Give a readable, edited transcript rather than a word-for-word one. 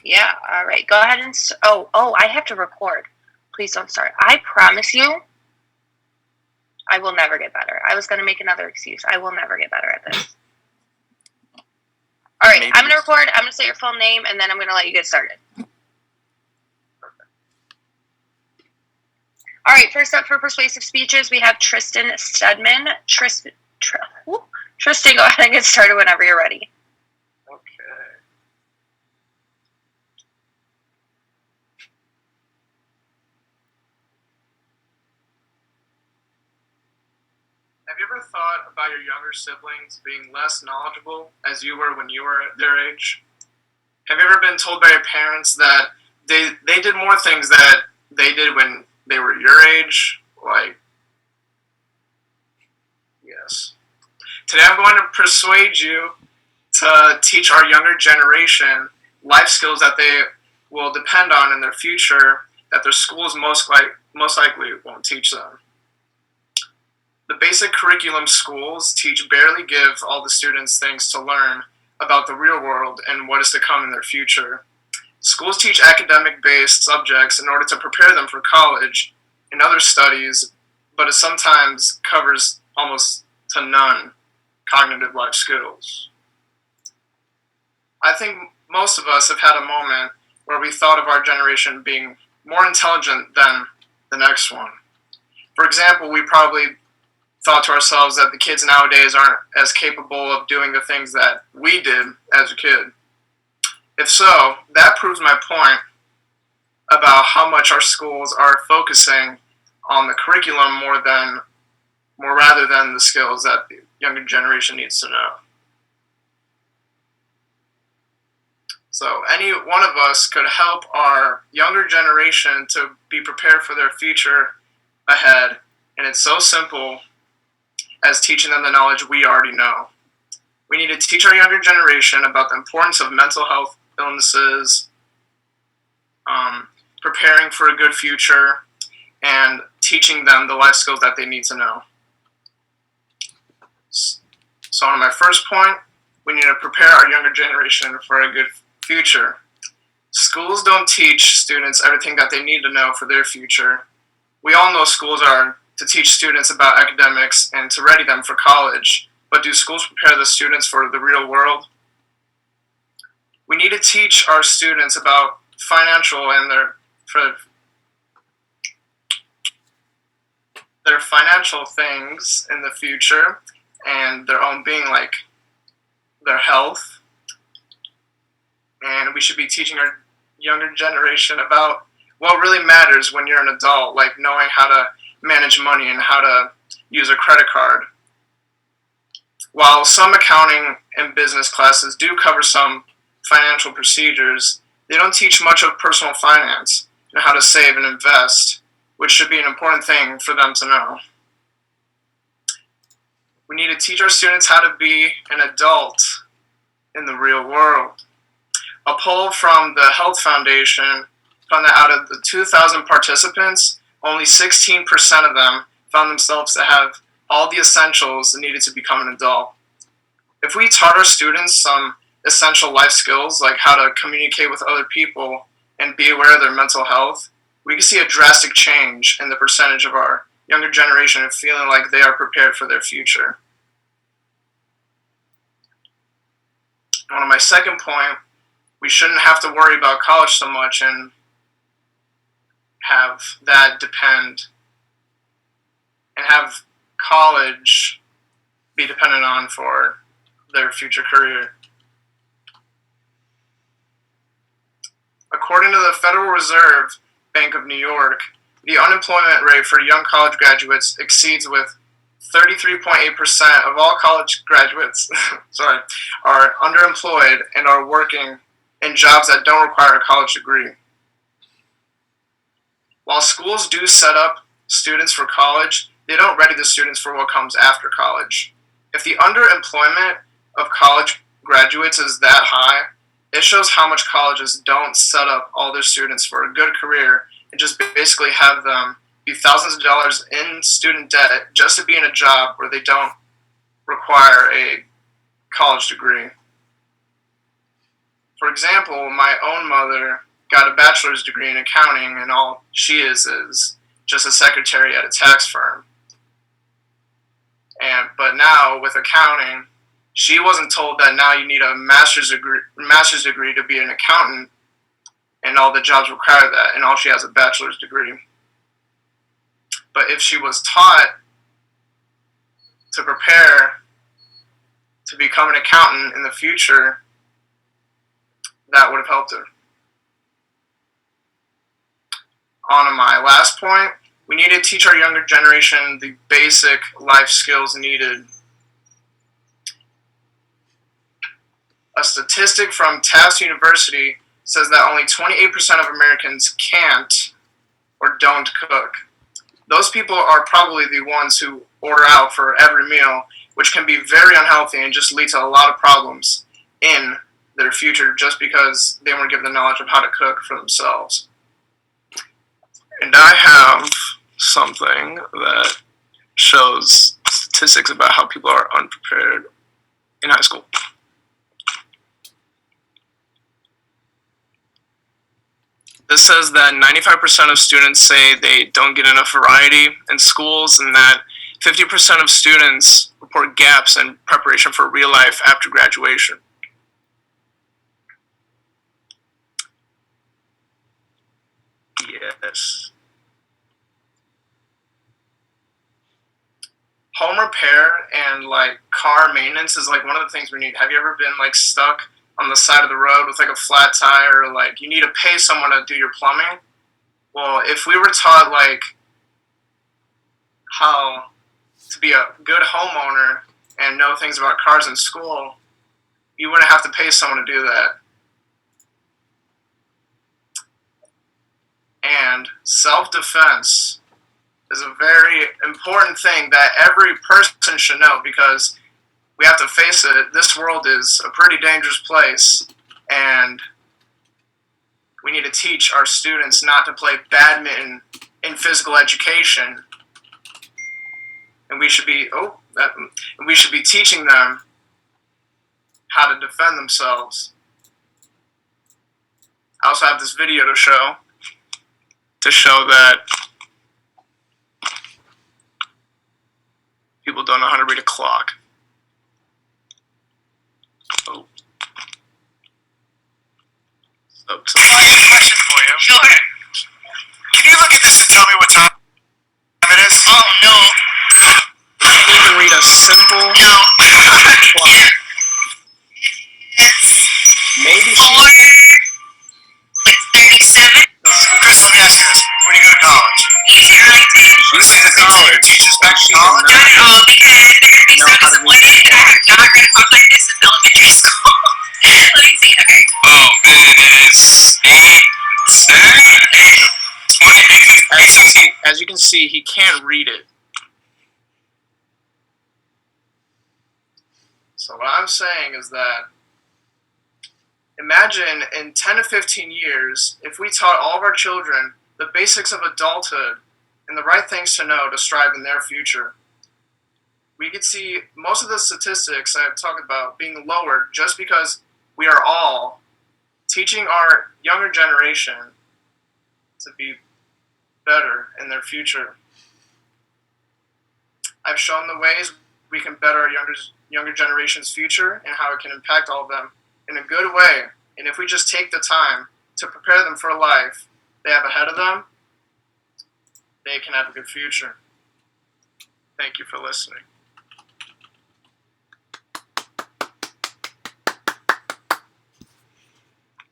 Yeah, all right. Go ahead and I have to record. Please don't start. I promise you, I will never get better. I was going to make another excuse. I will never get better at this. All right, Maybe. I'm going to record. I'm going to say your full name, and then I'm going to let you get started. All right, first up for persuasive speeches, we have Tristan Stedman. Tristan, go ahead and get started whenever you're ready. Okay. Have you ever thought about your younger siblings being less knowledgeable as you were when you were their age? Have you ever been told by your parents that they did more things that they did when they were your age? Like, yes. Today I'm going to persuade you to teach our younger generation life skills that they will depend on in their future that their schools most likely won't teach them. The basic curriculum schools teach barely give all the students things to learn about the real world and what is to come in their future. Schools teach academic-based subjects in order to prepare them for college and other studies, but it sometimes covers almost to none cognitive life skills. I think most of us have had a moment where we thought of our generation being more intelligent than the next one. For example, we probably thought to ourselves that the kids nowadays aren't as capable of doing the things that we did as a kid. If so, that proves my point about how much our schools are focusing on the curriculum more rather than the skills that the younger generation needs to know. So any one of us could help our younger generation to be prepared for their future ahead, and it's so simple as teaching them the knowledge we already know. We need to teach our younger generation about the importance of mental health illnesses, preparing for a good future, and teaching them the life skills that they need to know. So on my first point, we need to prepare our younger generation for a good future. Schools don't teach students everything that they need to know for their future. We all know schools are to teach students about academics and to ready them for college, but do schools prepare the students for the real world? We need to teach our students about financial and their financial things in the future and their own being, like their health. And we should be teaching our younger generation about what really matters when you're an adult, like knowing how to manage money and how to use a credit card. While some accounting and business classes do cover some financial procedures, they don't teach much of personal finance and how to save and invest, which should be an important thing for them to know. We need to teach our students how to be an adult in the real world. A poll from the Health Foundation found that out of the 2,000 participants, only 16% of them found themselves to have all the essentials needed to become an adult. If we taught our students some essential life skills, like how to communicate with other people and be aware of their mental health, we can see a drastic change in the percentage of our younger generation of feeling like they are prepared for their future. On my second point, we shouldn't have to worry about college so much and have that depend and have college be dependent on for their future career. According to the Federal Reserve Bank of New York, the unemployment rate for young college graduates exceeds with 33.8% of all college graduates are underemployed and are working in jobs that don't require a college degree. While schools do set up students for college, they don't ready the students for what comes after college. If the underemployment of college graduates is that high, it shows how much colleges don't set up all their students for a good career and just basically have them be thousands of dollars in student debt just to be in a job where they don't require a college degree. For example, my own mother got a bachelor's degree in accounting, and all she is just a secretary at a tax firm. But now with accounting, she wasn't told that now you need a master's degree to be an accountant, and all the jobs require that, and all she has a bachelor's degree. But if she was taught to prepare to become an accountant in the future, that would have helped her. On to my last point, we need to teach our younger generation the basic life skills needed. A statistic from Tufts University says that only 28% of Americans can't or don't cook. Those people are probably the ones who order out for every meal, which can be very unhealthy and just lead to a lot of problems in their future just because they weren't given the knowledge of how to cook for themselves. And I have something that shows statistics about how people are unprepared in high school. This says that 95% of students say they don't get enough variety in schools, and that 50% of students report gaps in preparation for real life after graduation. Yes. Home repair and car maintenance is one of the things we need. Have you ever been stuck on the side of the road with a flat tire, or you need to pay someone to do your plumbing? Well, if we were taught how to be a good homeowner and know things about cars in school, you wouldn't have to pay someone to do that. And self-defense is a very important thing that every person should know, because we have to face it, this world is a pretty dangerous place, and we need to teach our students not to play badminton in physical education. And we should be teaching them how to defend themselves. I also have this video to show that people don't know how to read a clock. Oh. So, I got a question for you. Sure. Can you look at this and tell me what time it is? Oh, no. you can't even read a simple No. clock. Maybe Or, she's... it's 37. Chris, let me ask you this. Where do you go to college? Easy, early to She's in college. Teachers back She in college? Not at all, because they're going to be know so how to read disappointed that I have not read a book like this in elementary school. Let me see. Okay. Oh, it's 8, 7, 20. As you can see, he can't read it. So what I'm saying is that imagine in 10 to 15 years, if we taught all of our children the basics of adulthood and the right things to know to strive in their future. We could see most of the statistics I've talked about being lowered just because we are all teaching our younger generation to be better in their future. I've shown the ways we can better our younger generation's future and how it can impact all of them in a good way. And if we just take the time to prepare them for life they have ahead of them, they can have a good future. Thank you for listening.